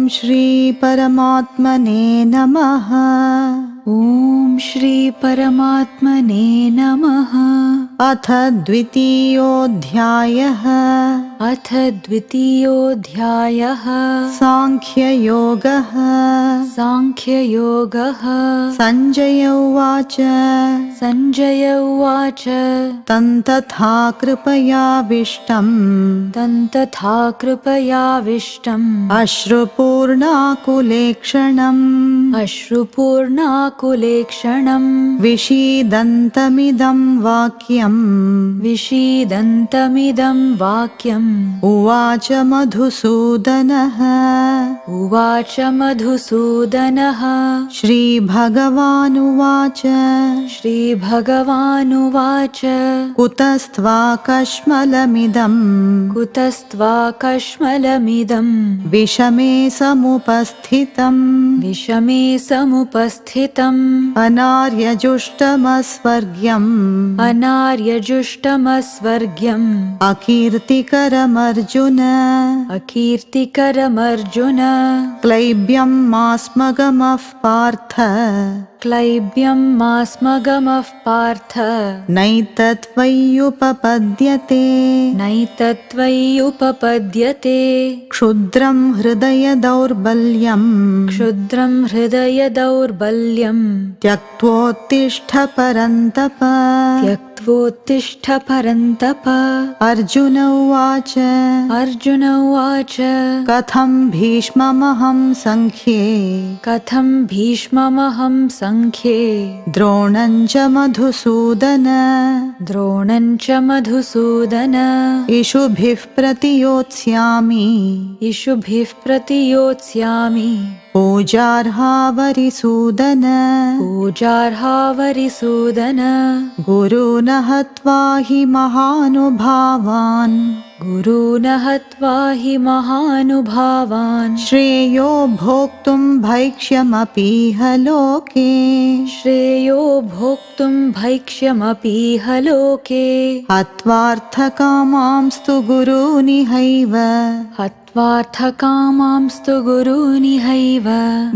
श्री परमात्मने नमः। ॐ श्री परमात्मने नमः। अथ द्वितीयोऽध्यायः। अथ द्वितीयोऽध्यायः। सांख्ययोगः। सांख्ययोगः। संजय उवाच। संजय उवाच। तन्तथा कृपयाविष्टम्। तन्तथा कृपयाविष्टम्। अश्रुपूर्णाकुलेक्षणम्। अश्रुपूर्णाकुलेक्षणम्। विषीदन्तमिदं वाक्यम्। विषीदन्तमिदं वाक्यम्। उवाच मधुसूदनः। उवाच मधुसूदनः। श्रीभगवानुवाच। श्रीभगवानुवाच। कुतस्त्वाकश्मलमिदम्। कुतस्त्वाकश्मलमिदम्। विषमे समुपस्थितम्। विषमे समुपस्थितम्। अनार्यजुष्टमस्वर्ग्यम्। अनार्यजुष्टमस्वर्ग्यम्। अकीर्तिकरमर्जुन। अकीर्तिकरमर्जुन। क्लैब्यं मास्मगमः पार्थ। क्लैब्यं मास्मगमः पार्थ। नैतत्त्वय्युपपद्यते। नैतत्त्वय्युपपद्यते। क्षुद्रं हृदयदौर्बल्यम्। क्षुद्रं हृदयदौर्बल्यम्। त्यक्त्वोत्तिष्ठ परन्तप। त्यक्त्वोत्तिष्ठ परन्तप। अर्जुन उवाच। अर्जुन उवाच। कथं भीष्ममहं सङ्ख्ये। कथं भीष्ममहं सङ्ख्ये। द्रोणं च मधुसूदन। द्रोणं च मधुसूदन। इषुभिः प्रतियोत्स्यामि। इषुभिः प्रतियोत्स्यामि। पूजार्हावरिसूदन। पूजार्हावरिसूदन। गुरून् हत्वा हि महानुभावान्। गुरून् हत्वा हि महानुभावान्। श्रेयो भोक्तुं भैक्ष्यमपीह लोके। श्रेयो भोक्तुं भैक्ष्यमपीह लोके। हत्वार्थकामांस्तु गुरूनिहैव। हत्वार्थकामांस्तु गुरूनिहैव।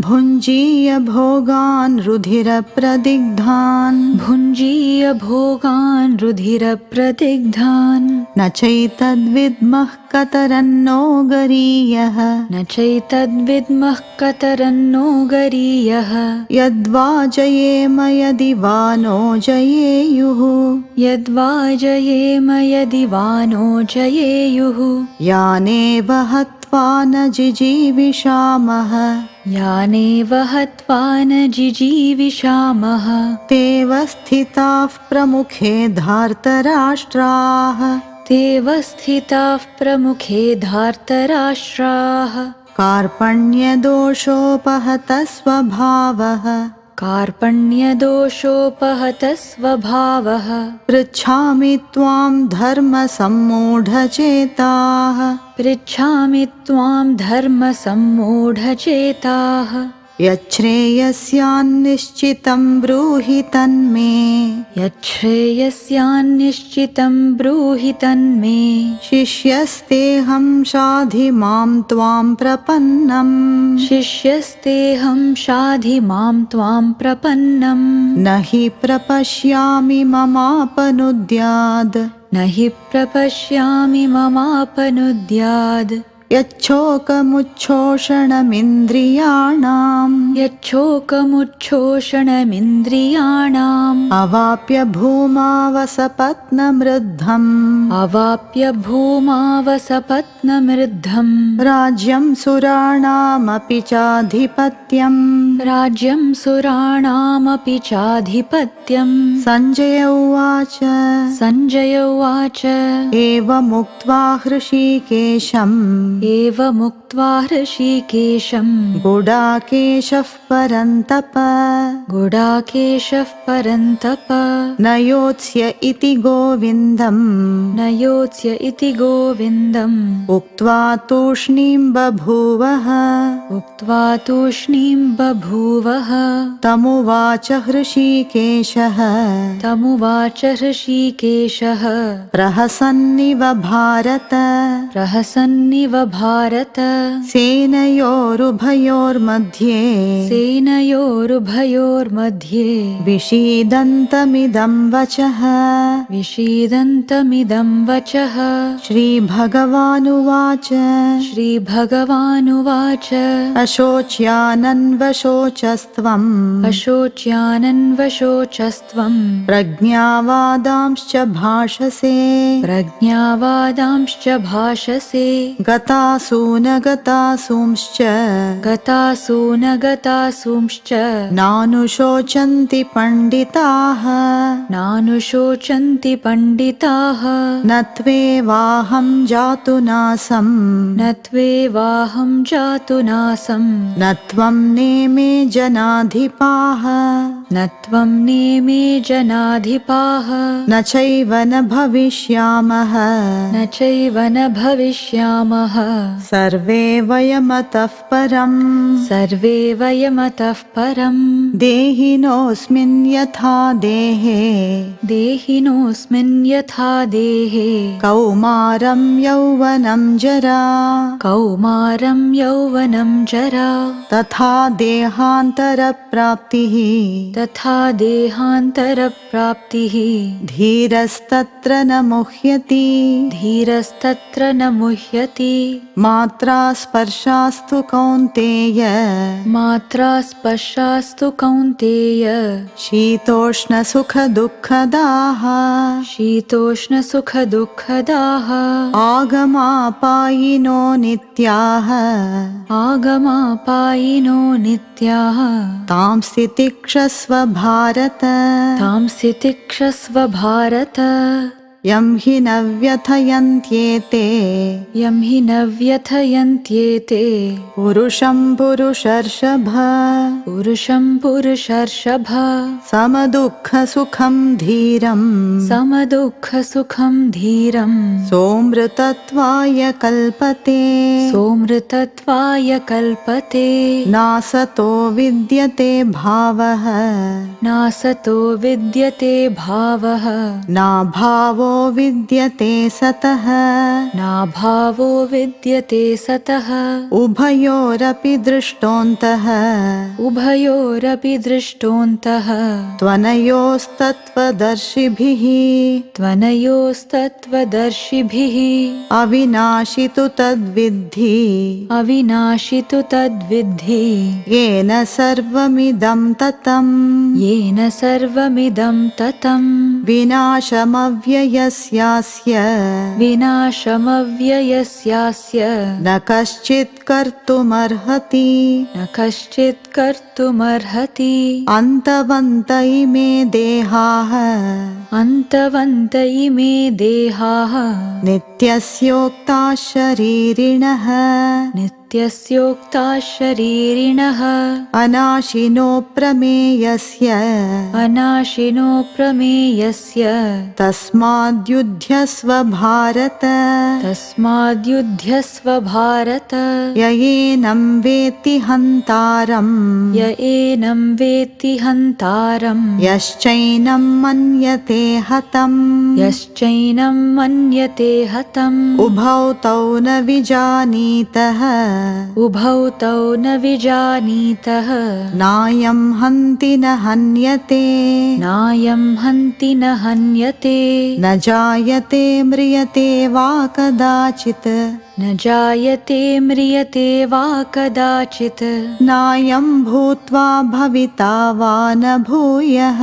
भुञ्जीय भोगान् रुधिरप्रदिग्धान्। भुञ्जीय भोगान् रुधिरप्रदिग्धान्। न चैतद्विद्मः कतरन्नो गरीयः। न चैतद्विद्मः कतरन्नो गरीयः। यद्वा जयेम यदि वा नो जयेयुः। यद्वा जयेम यदि वा नो जयेयुः। यानेव हत्वा न जिजीविषामः। यानेव हत्वा न जिजीविषामः। तेव स्थिताः प्रमुखे धार्तराष्ट्राः। तेव स्थिताः प्रमुखे धार्तराष्ट्राः। कार्पण्यदोषोपहतः स्वभावः। कार्पण्यदोषोपहतः स्वभावः। पृच्छामि त्वां धर्मसम्मूढचेताः। पृच्छामि त्वां धर्मसम्मूढचेताः। यच्छ्रेयस्यान्निश्चितं ब्रूहि तन्मे। यच्छ्रेयस्यान्निश्चितं ब्रूहि तन्मे। शिष्यस्तेऽहं शाधि मां त्वां प्रपन्नम्। शिष्यस्तेऽहं शाधि मां त्वां प्रपन्नम्। न हि प्रपश्यामि ममापनुद्याद्। न हि प्रपश्यामि ममापनुद्याद्। यच्छोकमुच्छोषणमिन्द्रियाणाम्। यच्छोकमुच्छोषणमिन्द्रियाणाम्। अवाप्य भूमावसपत्नमृद्धम्। अवाप्य भूमावसपत्नमृद्धम्। राज्यं सुराणामपि चाधिपत्यम्। राज्यं सुराणामपि चाधिपत्यम्। सञ्जय उवाच। सञ्जय उवाच। एवमुक्त्वा हृषीकेशम्। एवमुक्त्वा हृषीकेशम्। गुडाकेशः परन्तप। गुडाकेशः परन्तप। न योत्स्य इति गोविन्दम्। न योत्स्य इति गोविन्दम्। उक्त्वा तूष्णीं बभूवः। उक्त्वा तूष्णीं बभूवः। तमुवाच हृषीकेशः। तमुवाच हृषीकेशः। प्रहसन्निव भारत। प्रहसन्निव भारत सेनयोरुभयोर्मध्ये सेनयोरुभयोर्मध्ये विषीदन्तमिदं वचः विषीदन्तमिदं वचः श्रीभगवानुवाच श्रीभगवानुवाच अशोच्यानन्वशोचस्त्वम् अशोच्यानन्वशोचस्त्वं प्रज्ञावादांश्च भाषसे प्रज्ञावादांश्च भाषसे गतासूनगतासूंश्च गतासूनगतासूंश्च नानुशोचन्ति पण्डिताः नानुशोचन्ति पण्डिताः न त्वेवाहं जातु नासम् न त्वेवाहं जातु नासं न त्वं नेमे जनाधिपाः न त्वं नेमे जनाधिपाः न चैव न भविष्यामः न चैव न भविष्यामः सर्वे वयमतः परम् सर्वे वयमतः परम् देहिनोऽस्मिन् यथा देहे देहिनोऽस्मिन् यथा देहे कौमारं यौवनं जरा कौमारं यौवनं जरा तथा देहान्तरप्राप्तिः तथा देहान्तरप्राप्तिः धीरस्तत्र न मुह्यति धीरस्तत्र न मुह्यति मात्रा स्पर्शास्तु कौन्तेय मात्रा स्पर्शास्तु कौन्तेय शीतोष्णसुखदुःखदाः शीतोष्णसुखदुःखदाः आगमापायिनो नित्याः आगमापायिनो नित्याः तां स्थितिक्षस्व भारत तां स्थितिक्षस्व भारत यं हि न व्यथयन्त्येते यं हि न व्यथयन्त्येते पुरुषं पुरुषर्षभ पुरुषं पुरुषर्षभ समदुःखसुखं धीरं समदुःखसुखं धीरं सोऽमृतत्वाय कल्पते सोऽमृतत्वाय कल्पते नासतो विद्यते भावः नासतो विद्यते भावः नाभावो विद्यते सतः नाभावो विद्यते सतः उभयोरपि दृष्टोऽन्तः उभयोरपि दृष्टोऽन्तः त्वनयोस्तत्त्वदर्शिभिः त्वनयोस्तत्त्वदर्शिभिः अविनाशि तु तद्विद्धि अविनाशि तु तद्विद्धि येन सर्वमिदं ततम् येन सर्वमिदं ततं विनाशमव्ययस्यास्य विनाशमव्ययस्यास्य न कश्चित् कर्तुमर्हति न कश्चित् कर्तुमर्हति अन्तवन्त इमे देहाः अन्तवन्त इमे देहाः नित्यस्योक्ताः शरीरिणः नित्यस्योक्ताः शरीरिणः अनाशिनो प्रमेयस्य अनाशिनो प्रमेयस्य तस्माद्युध्यस्व भारत तस्माद्युध्यस्व भारत य एनं वेत्ति हन्तारम् य एनं वेत्ति हन्तारम् यश्चैनं मन्यते हतम् यश्चैनं मन्यते हतम् उभौ तौ न विजानीतः उभौ तौ न विजानीतः नायं हन्ति न हन्यते नायं हन्ति न हन्यते न जायते म्रियते वा कदाचित् न जायते म्रियते वा कदाचित् नायं भूत्वा भविता वा न भूयः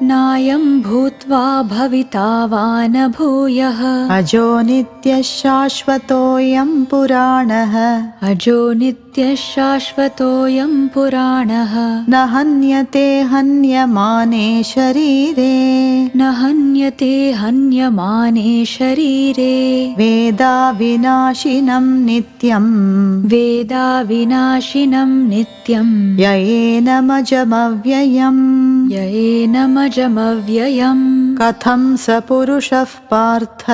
नायं भूत्वा भविता वा न भूयः अजो नित्यः शाश्वतोऽयं पुराणः अजो नित्यः शाश्वतोऽयं पुराणः न हन्यते हन्यमाने शरीरे न हन्यते हन्यमाने शरीरे वेदा विनाशिनं नित्यं वेदा विनाशिनं नित्यं य एनमजमव्ययम् य एनमजमव्ययम् कथं स पुरुषः पार्थ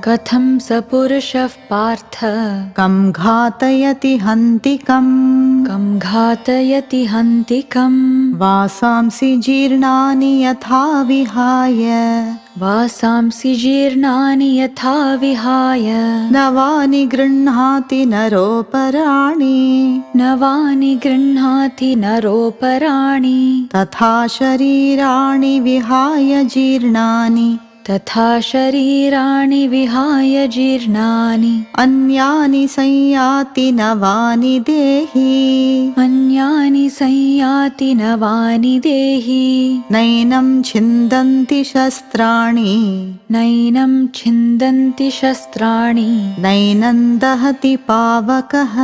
कथं स पुरुषः पार्थ कं घातयति हन्तिकम् कं घातयति हन्तिकम् वासांसि जीर्णानि यथा विहाय वासांसि जीर्णानि यथा विहाय नवानि गृह्णाति नरोपराणि नवानि गृह्णाति नरोपराणि तथा शरीराणि विहाय जीर्णानि तथा शरीराणि विहाय जीर्णानि अन्यानि संयाति नवानि देहि अन्यानि संयाति नवानि देहि नैनं छिन्दन्ति शस्त्राणि नैनं छिन्दन्ति शस्त्राणि नैनं दहति पावकः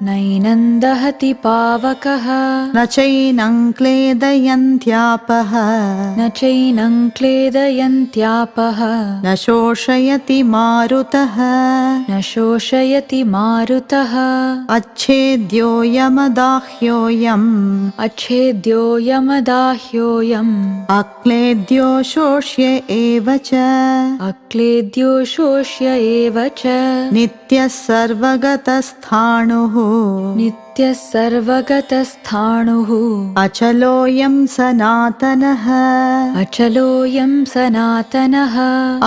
नैनं दहति पावकः न चैनं क्लेदयन्त्यापः न चैनं क्लेदयन्त्यापः न शोषयति मारुतः न शोषयति मारुतः अच्छेद्योऽयमदाह्योऽयम् अच्छेद्योऽयमदाह्योऽयम् अक्लेद्यो शोष्य एव च अक्लेद्यो शोष्य एव च नित्यः सर्वगतस्थाणुः नित्यः सर्वगतस्थाणुः अचलोऽयं सनातनः अचलोऽयं सनातनः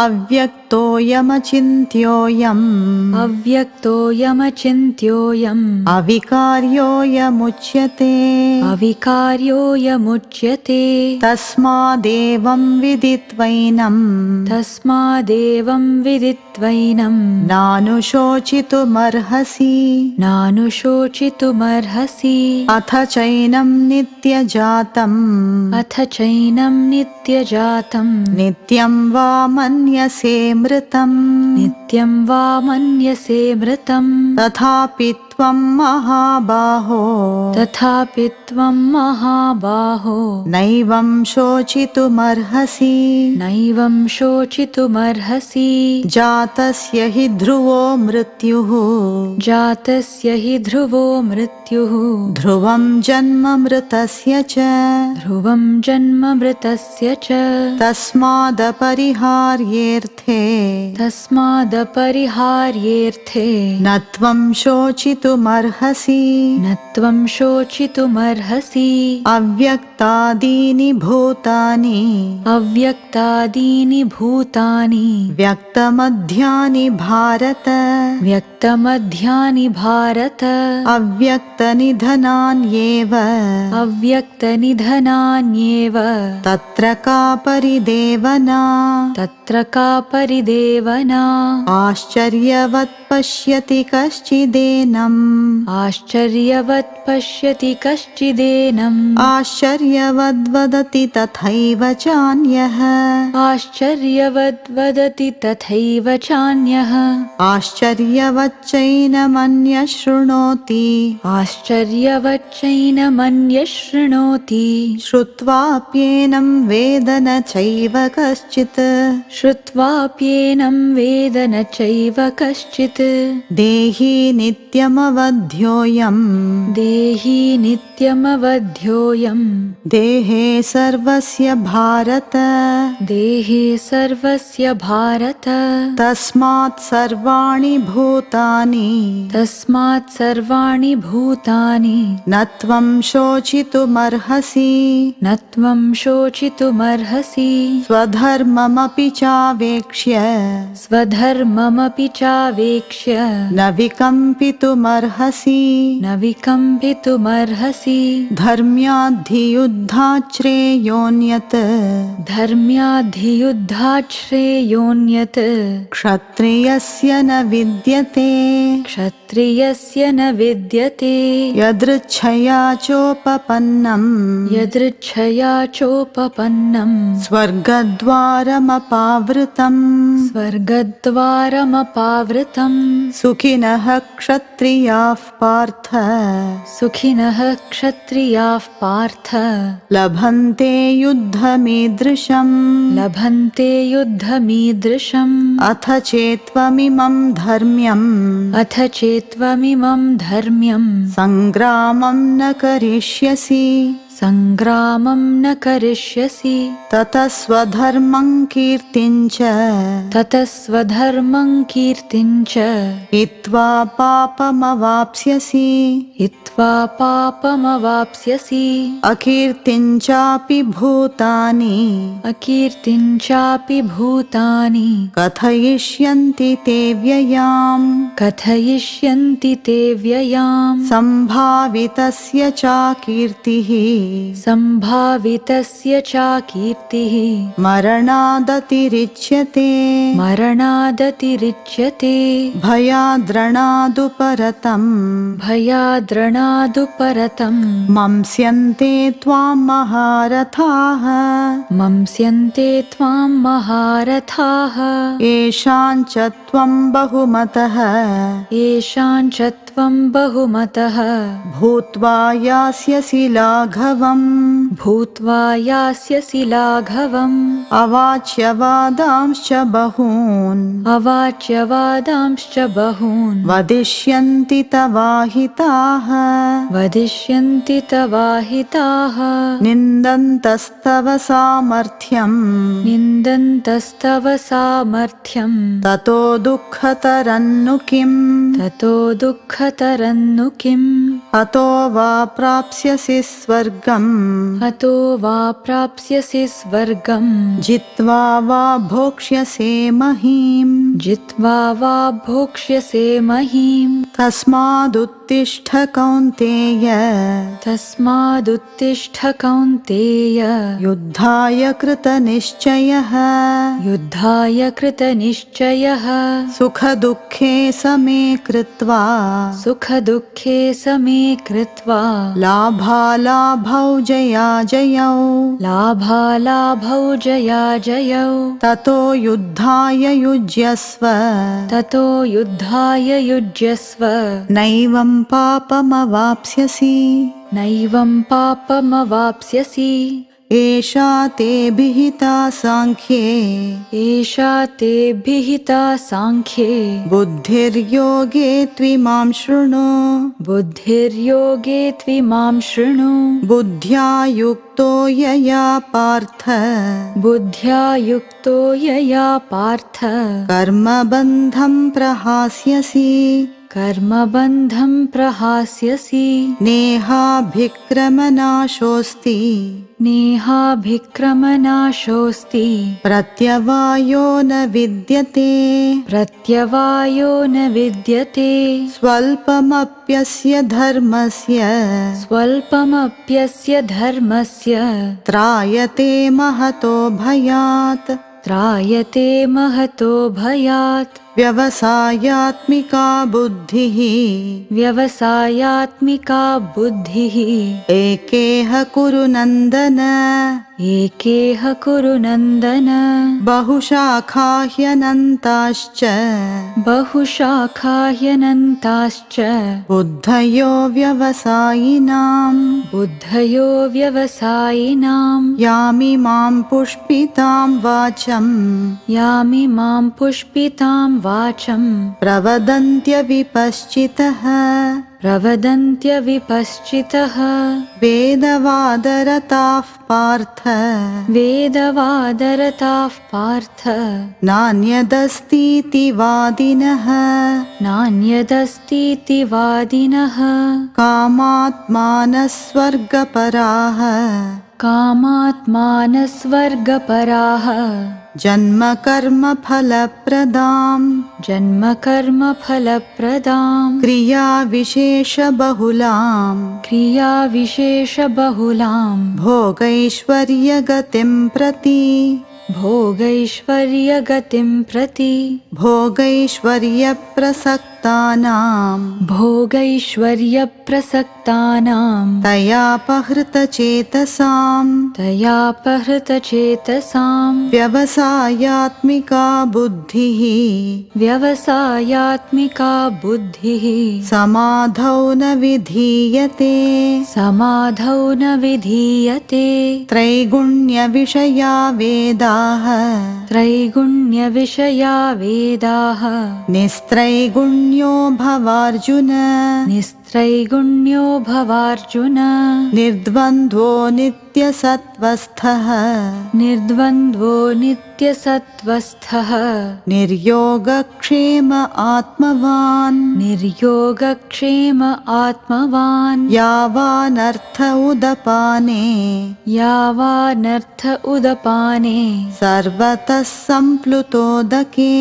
अव्यक्तोऽयमचिन्त्योऽयम् अव्यक्तोऽयमचिन्त्योऽयम् अविकार्योऽयमुच्यते अविकार्योऽयमुच्यते तस्मादेवं विदित्वैनं तस्मादेवं विदित्वैनं नानुशोचितुमर्हसि नानुशोचितुमर्हसि अथ चैनं नित्यजातम् अथ चैनं नित्यजातं नित्यं वा मन्यसे मृतम् नित्यं वा मन्यसे मृतं तथापि त्वं महाबाहो तथापि त्वं महाबाहो नैवं शोचितुमर्हसि नैवं शोचितुमर्हसि जातस्य हि ध्रुवो मृत्युः जातस्य हि ध्रुवो मृत्युः ध्रुवं जन्म मृतस्य च ध्रुवं जन्म मृतस्य च तस्मादपरिहार्येऽर्थे तस्मादपरिहार्येऽर्थे न त्वं शोचितुमर्हसि न त्वं शोचितुमर्हसि अव्यक्तादीनि भूतानि अव्यक्तादीनि भूतानि व्यक्तमध्यानि भारत व्यक्तमध्यानि भारत अव्यक्तनिधनान्येव अव्यक्तनिधनान्येव तत्र का परिदेवना तत्र का परिदेवना आश्चर्यवत् पश्यति कश्चिदेनम् आश्चर्यवत् पश्यति कश्चिदेनम् आश्चर्यवद्वदति तथैव चान्यः आश्चर्यवद् वदति तथैव चान्यः आश्चर्यवच्चैनमन्यः शृणोति आश्चर्यवच्चैनमन्यः शृणोति श्रुत्वाप्येनं वेद न चैव कश्चित् श्रुत्वाप्येनं वेद न चैव कश्चित् देहि नित्यमवध्योऽयम् देहि नित्यमवध्योऽयम् देहे सर्वस्य भारत देहे सर्वस्य भारत तस्मात् सर्वाणि भूतानि तस्मात् सर्वाणि भूतानि न त्वं शोचितुमर्हसि न त्वं शोचितुमर्हसि स्वधर्ममपि चावेक्ष्य स्वधर्ममपि चावेक्ष्य न विकम्पितुमर्हसि न विकम्पितुमर्हसि धर्म्याद्धियुद्धाच्छ्रेयोऽन्यत् धर्म्याद्धियुद्धाच्छ्रेयोऽन्यत् क्षत्रियस्य न विद्यते क्षत्रियस्य न विद्यते यदृच्छया चोपपन्नम् यदृच्छया चोपपन्नम् स्वर्गद्वारमपावृतम् स्वर्गद्वारमपावृतम् सुखिनः क्षत्रियाः पार्थ सुखिनः क्षत्रियाः पार्थ लभन्ते युद्धमीदृशम् लभन्ते युद्धमीदृशम् अथ चेत्त्वमिमं धर्म्यम् अथ चेत्त्वमिमं धर्म्यम् सङ्ग्रामं न करिष्यसि सङ्ग्रामं न करिष्यसि ततः स्वधर्मं कीर्तिं च ततः स्वधर्मं कीर्तिं च हित्वा पापमवाप्स्यसि हित्वा पापमवाप्स्यसि अकीर्तिं चापि भूतानि अकीर्तिं चापि भूतानि कथयिष्यन्ति ते व्ययाम् कथयिष्यन्ति ते व्ययाम् सम्भावितस्य चाकीर्तिः सम्भावितस्य च कीर्तिः मरणादतिरिच्यते मरणादतिरिच्यते भयाद्रणादुपरतम् भयाद्रणादुपरतम् मंस्यन्ते त्वां महारथाः मंस्यन्ते त्वां महारथाः येषां च त्वं बहुमतः येषां च त्वं बहुमतः भूत्वा यास्यसि लाघवम् भूत्वा यास्यसि लाघवम् अवाच्यवादांश्च बहून् अवाच्यवादांश्च बहून् वदिष्यन्ति तवाहिताः वदिष्यन्ति तवाहिताः निन्दन्तस्तव सामर्थ्यम् निन्दन्तस्तव सामर्थ्यम् ततो दुःखतरन्नु किम् ततो दुःखतरन्नु किम् हतो वा प्राप्स्यसि स्वर्गम् हतो वा प्राप्स्यसि स्वर्गम् जित्वा वा भोक्ष्यसे महीम् जित्वा वा भोक्ष्यसे महीम् तस्मादुत्तिष्ठ कौन्तेय तस्मादुत्तिष्ठ कौन्तेय युद्धाय कृतनिश्चयः युद्धाय कृतनिश्चयः सुखदुःखे समे कृत्वा सुखदुःखे समे कृत्वा लाभालाभौ जयाजयौ लाभालाभौ जयाजयौ ततो युद्धाय युज्यस्व ततो युद्धाय युज्यस्व नैवं पापमवाप्स्यसि नैवं पापमवाप्स्यसि एषा ते विहिता साङ्ख्ये एषा ते विहिता साङ्ख्ये बुद्धिर्योगे त्विमां शृणु बुद्धिर्योगे त्विमां शृणु बुद्ध्या युक्तो यया पार्थ बुद्ध्या युक्तो यया पार्थ कर्मबन्धं प्रहास्यसि कर्मबन्धं प्रहास्यसि नेहाभिक्रमनाशोऽस्ति नेहाभिक्रमनाशोऽस्ति प्रत्यवायो न विद्यते प्रत्यवायो न विद्यते स्वल्पमप्यस्य धर्मस्य स्वल्पमप्यस्य धर्मस्य त्रायते महतो भयात् त्रायते महतो भयात् व्यवसायात्मिका बुद्धिः व्यवसायात्मिका बुद्धिः एकेह कुरु नन्दन एकेह कुरु नन्दन बहुशाखा ह्यनन्ताश्च बहुशाखा ह्यनन्ताश्च बुद्धयो व्यवसायिनाम् बुद्धयो व्यवसायिनां यामिमां पुष्पितां वाचम् यामिमां पुष्पितां वाचं प्रवदन्त्यविपश्चितः प्रवदन्त्यविपश्चितः वेदवादरताः पार्थ वेदवादरताः पार्थ नान्यदस्तीति वादिनः नान्यदस्तीति वादिनः कामात्मानस्वर्गपराः कामात्मानस्वर्गपराः जन्मकर्मफलप्रदाम् जन्मकर्मफलप्रदां क्रियाविशेषबहुलाम् क्रियाविशेषबहुलां भोगैश्वर्यगतिं प्रति भोगैश्वर्यगतिं प्रति भोगैश्वर्यप्रसक्तानां तयापहृतचेतसां व्यवसायात्मिका बुद्धिः समाधौ न विधीयते त्रैगुण्यविषया वेदाः निस्त्रैगुण्यो भवार्जुन त्रैगुण्यो भवार्जुन निर्द्वन्द्वो नित्यसत्त्वस्थः निर्द्वन्द्वो नित्यसत्त्वस्थः निर्योगक्षेम आत्मवान् निर्योगक्षेम आत्मवान् यावानर्थ उदपाने यावानर्थ उदपाने सर्वतः सम्प्लुतोदके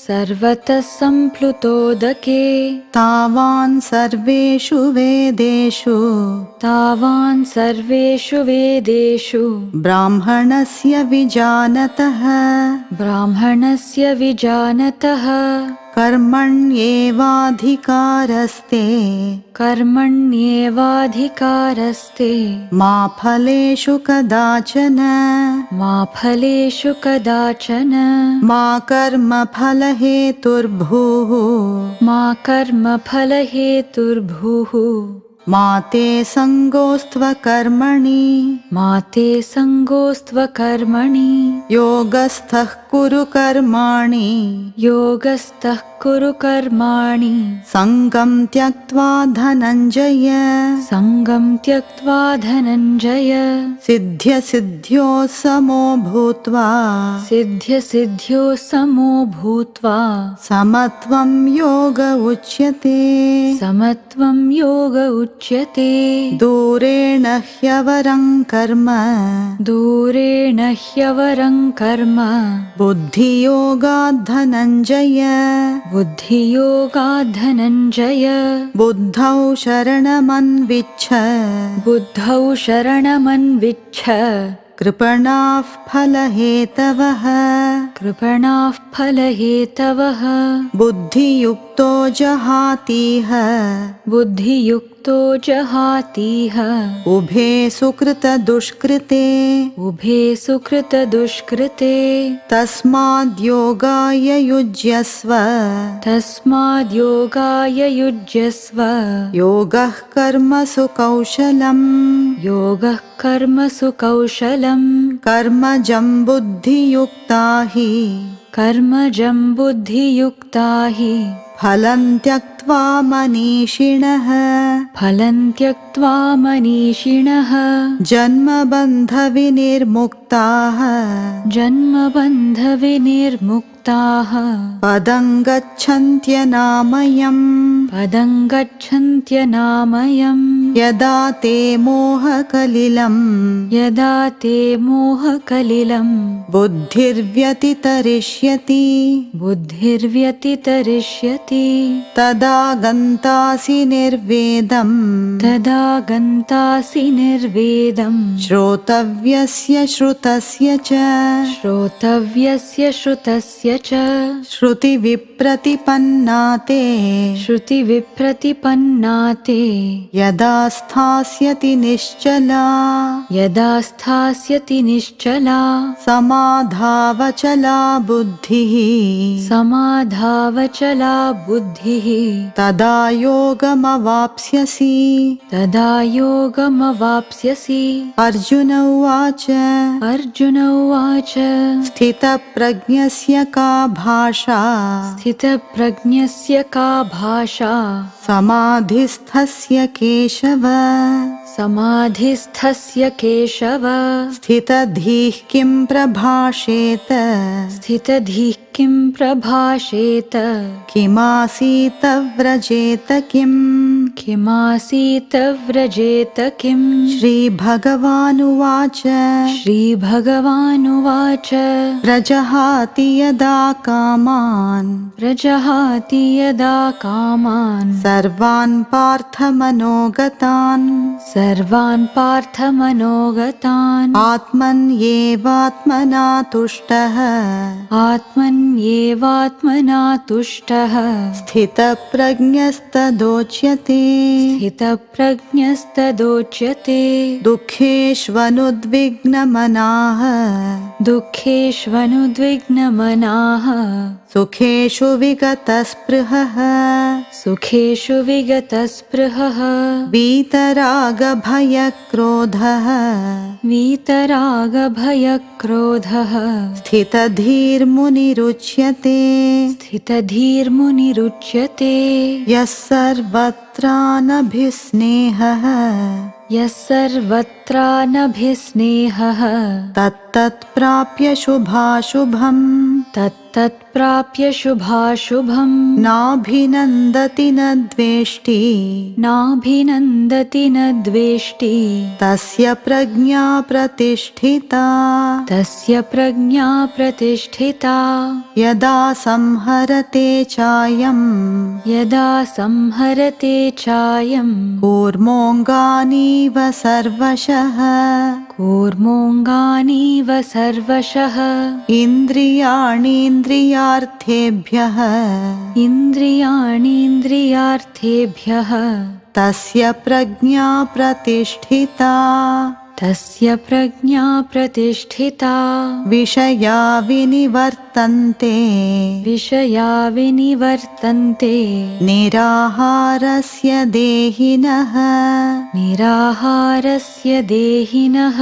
सर्वतः सम्प्लुतोदके तावान् सर्वेषु वेदेषु तावान् सर्वेषु वेदेषु ब्राह्मणस्य विजानतः ब्राह्मणस्य विजानतः कर्मण्येवाधिकारस्ते कर्मण्येवाधिकारस्ते मा फलेषु कदाचन मा फलेषु कदाचन मा कर्मफलहेतुर्भूः मा कर्मफलहेतुर्भूः मा ते सङ्गोऽस्त्वकर्मणि मा ते सङ्गोऽस्त्वकर्मणि योगस्थः कुरु कर्माणि योगस्थः कुरु कर्माणि सङ्गं त्यक्त्वा धनञ्जय सङ्गं त्यक्त्वा धनञ्जय सिद्ध्यसिद्ध्यो समो भूत्वा सिद्ध्यसिद्ध्यो समो भूत्वा समत्वं योग उच्यते समत्वं योग उच्यते दूरेण ह्यवरं कर्म दूरेण ह्यवरं कर्म बुद्धियोगात् धनञ्जय बुद्धियोगात् धनञ्जय बुद्धौ शरणमन्विच्छ बुद्धौ शरणमन्विच्छ कृपणाः फलहेतवः कृपणाः फलहेतवः बुद्धियुक्तो जहातीह बुद्धियुक्तो जहातीह उभे सुकृतदुष्कृते उभे सुकृतदुष्कृते तस्माद्योगाय युज्यस्व तस्माद्योगाय युज्यस्व योगः कर्मसु कौशलम् योगः कर्मसु कौशलम् कर्मजं बुद्धियुक्ता हि कर्मजं बुद्धियुक्ता हि फलं त्यक्त्वा मनीषिणः फलं त्यक्त्वा मनीषिणः जन्मबन्धविनिर्मुक्ताः जन्मबन्धविनिर्मुक्ताः पदं गच्छन्त्यनामयम् पदं गच्छन्त्यनामयम् यदा ते मोहकलिलम् यदा ते मोहकलिलम् बुद्धिर्व्यतितरिष्यति बुद्धिर्व्यतितरिष्यति तदा गन्तासि निर्वेदम् तदा गन्तासि निर्वेदम् श्रोतव्यस्य श्रुतस्य च श्रोतव्यस्य श्रुतस्य च श्रुतिविप्रतिपन्ना ते श्रुतिविप्रतिपन्ना ते यदा स्थास्यति निश्चला यदा स्थास्यति निश्चला समाधावचला बुद्धिः समाधावचला बुद्धिः तदा योगमवाप्स्यसि तदा योगमवाप्स्यसि अर्जुन उवाच अर्जुन उवाच स्थितप्रज्ञस्य का भाषा स्थितप्रज्ञस्य का भाषा समाधिस्थस्य केशव समाधिस्थस्य केशव स्थितधीः किं प्रभाषेत स्थितधीः किं प्रभाषेत किमासीत व्रजेत किम् किमासीत व्रजेत किम् श्रीभगवानुवाच श्रीभगवानुवाच प्रजहाति यदा कामान् प्रजहाति यदा कामान् सर्वान् पार्थमनोगतान् सर्वान् पार्थमनोगतान् आत्मन्येवात्मना तुष्टः आत्मन्येवात्मना तुष्टः स्थितप्रज्ञस्तदोच्यते स्थितप्रज्ञस्तदोच्यते दुःखेष्वनुद्विग्नमनाः दुःखेष्वनुद्विग्नमनाः सुखेषु विगतस्पृहः सुखेषु विगतस्पृहः वीतरागभयक्रोधः वीतरागभयक्रोधः स्थितधीर्मुनिरुच्यते स्थितधीर्मुनिरुच्यते यः सर्वत्रानभिस्नेहः यः सर्वत्रानभिस्नेहः तत्तत्प्राप्य शुभाशुभम् तत्तत्प्राप्य शुभाशुभम् नाभिनन्दति न द्वेष्टि नाभिनन्दति न द्वेष्टि तस्य प्रज्ञा प्रतिष्ठिता तस्य प्रज्ञा प्रतिष्ठिता यदा संहरते चायम् यदा संहरते चायम् कूर्मोऽङ्गानीव सर्वशः कूर्मोऽङ्गानीव सर्वशः इन्द्रियाणीन्द्रियार्थेभ्यः इन्द्रियाणीन्द्रियार्थेभ्यः तस्य प्रज्ञा प्रतिष्ठिता तस्य प्रज्ञा प्रतिष्ठिता विषया विनिवर्तन्ते विषया विनिवर्तन्ते निराहारस्य देहिनः निराहारस्य देहिनः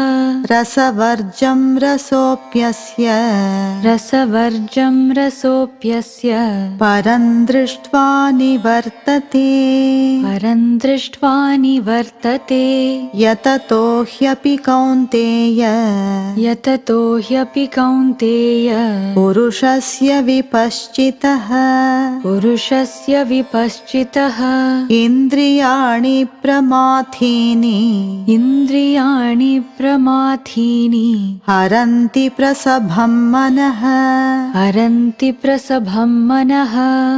रसवर्जं रसोऽप्यस्य रसवर्जं रसोऽप्यस्य परं दृष्ट्वा निवर्तते परं दृष्ट्वा निवर्तते यततो ह्यपि कौन्तेय यततो ह्यपि कौन्तेय पुरुषस्य विपश्चितः पुरुषस्य विपश्चितः इन्द्रियाणि प्रमाथीनि इन्द्रियाणि प्रमाथीनि हरन्ति प्रसभं मनः हरन्ति प्रसभं मनः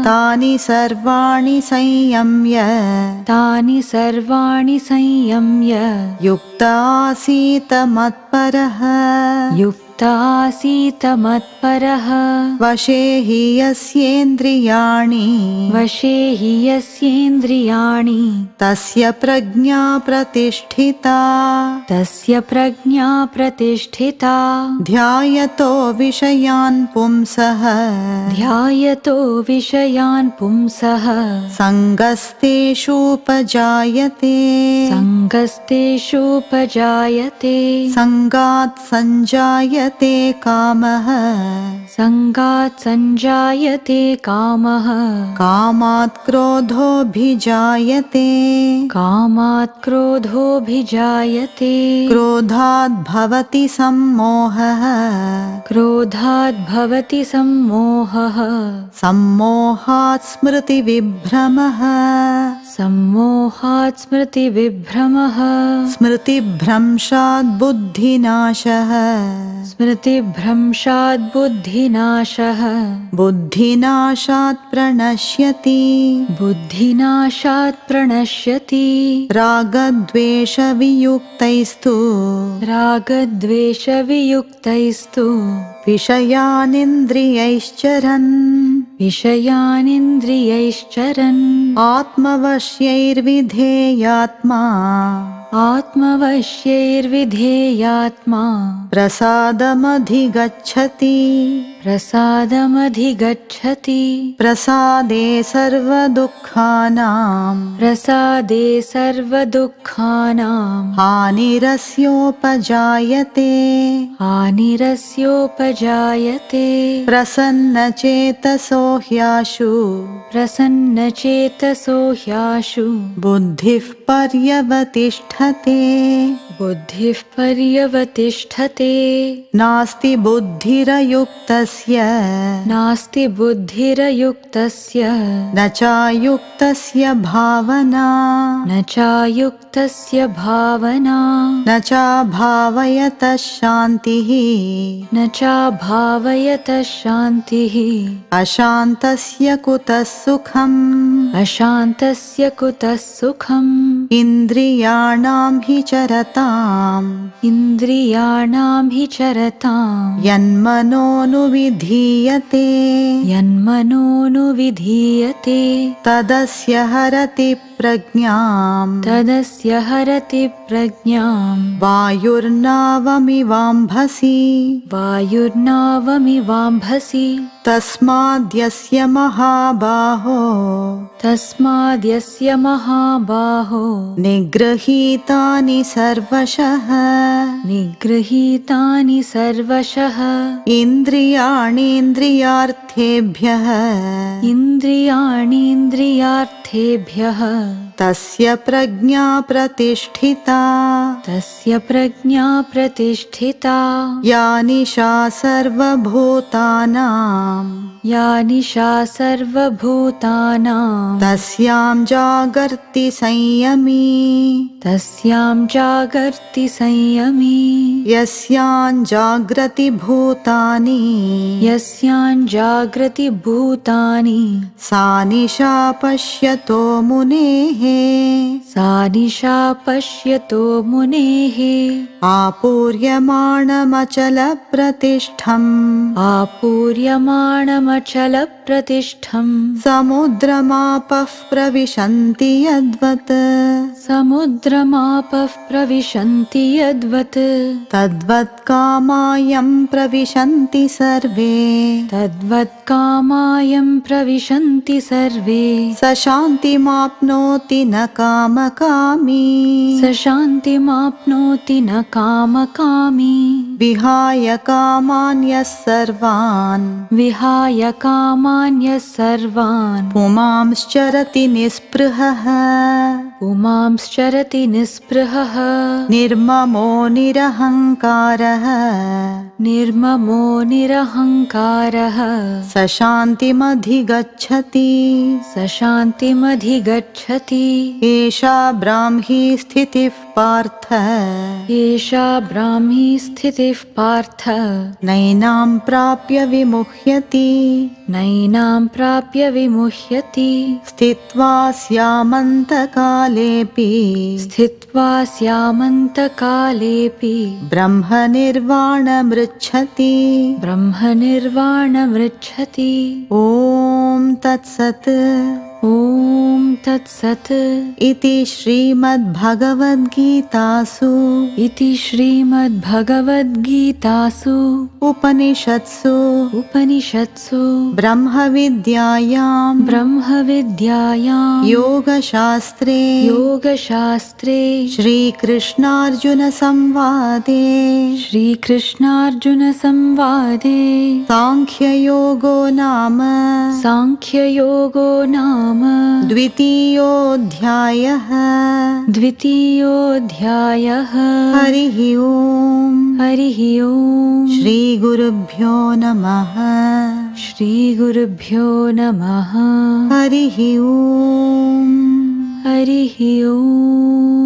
तानि सर्वाणि संयम्य तानि सर्वाणि संयम्य युक्त आसीत मत्परः युक्त आसीत मत्परः वशे हि यस्येन्द्रियाणि वशे हि यस्येन्द्रियाणि तस्य प्रज्ञा प्रतिष्ठिता तस्य प्रज्ञा प्रतिष्ठिता ध्यायतो विषयान् पुंसः ध्यायतो विषयान् पुंसः सङ्गस्तेषूपजायते सङ्गस्तेषूपजायते सङ्गात् सञ्जायते कामः सङ्गात् सञ्जायते कामः कामात् क्रोधोऽभिजायते कामात् क्रोधोऽभिजायते क्रोधात् भवति सम्मोहः क्रोधात् भवति सम्मोहः सम्मोहात् स्मृतिविभ्रमः सम्मोहात् स्मृतिविभ्रमः स्मृतिभ्रंशात् बुद्धिनाशः स्मृतिभ्रंशात् बुद्धिनाशः बुद्धिनाशात् प्रणश्यति बुद्धिनाशात् प्रणश्यति रागद्वेषवियुक्तैस्तु रागद्वेषवियुक्तैस्तु विषयानिन्द्रियैश्चरन् विषयानिन्द्रियैश्चरन् आत्मवश्यैर्विधेयात्मा आत्मवश्यैर्विधेयात्मा प्रसादमधिगच्छति प्रसादमधिगच्छति प्रसादे सर्वदुःखानां प्रसादे सर्वदुःखानां हानिरस्योपजायते हानिरस्योपजायते प्रसन्नचेतसो ह्याशु प्रसन्नचेतसो ह्याशु बुद्धिः पर्यवतिष्ठते बुद्धिः पर्यवतिष्ठते नास्ति बुद्धिरयुक्तस्य नास्ति बुद्धिरयुक्तस्य न चायुक्तस्य भावना न चायुक्तस्य भावना न चाभावयतः शान्तिः न चाभावयतः शान्तिः अशान्तस्य कुतः सुखम् अशान्तस्य कुतः सुखम् इन्द्रियाणां हि चरताम् इन्द्रियाणां हि चरताम् यन्मनोनुविधीयते यन्मनोनुविधीयते तदस्य हरति प्रज्ञाम् तदस्य हरति प्रज्ञाम् वायुर्नावमिवाम्भसि वायुर्नावमिवाम्भसि तस्माद्यस्य महाबाहो तस्माद्यस्य महाबाहो निगृहीतानि सर्वशः निगृहीतानि सर्वशः इन्द्रियाणीन्द्रियार्थेभ्यः इन्द्रियाणीन्द्रियार्थेभ्यः तस्य प्रज्ञा प्रतिष्ठिता तस्य प्रज्ञा प्रतिष्ठिता या निशा सर्वभूतानां या निशा सर्वभूतानां तस्यां जागर्ति संयमी तस्यां जागर्ति संयमी यस्यां जाग्रति भूतानि यस्यां जागृति भूतानि सा निशा पश्यतो मुनेः सा निशा पश्यतो मुनेः आपूर्यमाणमचलप्रतिष्ठम् आपूर्यमाणमचलप्रतिष्ठम् समुद्रमापः प्रविशन्ति यद्वत् समुद्रमापः प्रविशन्ति यद्वत् तद्वत् कामायं प्रविशन्ति सर्वे तद्वत् कामायं प्रविशन्ति सर्वे स शान्तिमाप्नोति न कामकामी स शान्तिमाप्नोति न कामकामी विहाय कामान्यः सर्वान् विहाय कामान्यः सर्वान् पुमांश्चरति निःस्पृहः पुमांश्चरति निःस्पृहः निर्ममो निरहङ्कारः निर्ममो निरहङ्कारः स शान्तिमधिगच्छति स शान्तिमधिगच्छति एषा ब्राह्मी स्थितिः पार्थ एषा ब्राह्मी स्थितिः पार्थ नैनां प्राप्य विमुह्यति नैनां प्राप्य विमुह्यति स्थित्वा स्यामन्तकालेऽपि स्थित्वा स्यामन्तकालेऽपि ब्रह्मनिर्वाणमृच्छति ब्रह्मनिर्वाणमृच्छति ॐ तत्सत् ॐ तत्सत् इति श्रीमद्भगवद्गीतासु इति श्रीमद्भगवद्गीतासु उपनिषत्सु उपनिषत्सु ब्रह्मविद्यायां ब्रह्मविद्यायां योगशास्त्रे योगशास्त्रे श्रीकृष्णार्जुनसंवादे श्रीकृष्णार्जुनसंवादे साङ्ख्ययोगो नाम साङ्ख्ययोगो नाम द्वितीयोऽध्यायः द्वितीयोऽध्यायः हरिः ओम् हरिः ओम् श्रीगुरुभ्यो नमः श्रीगुरुभ्यो नमः हरिः ओम् हरिः ओम्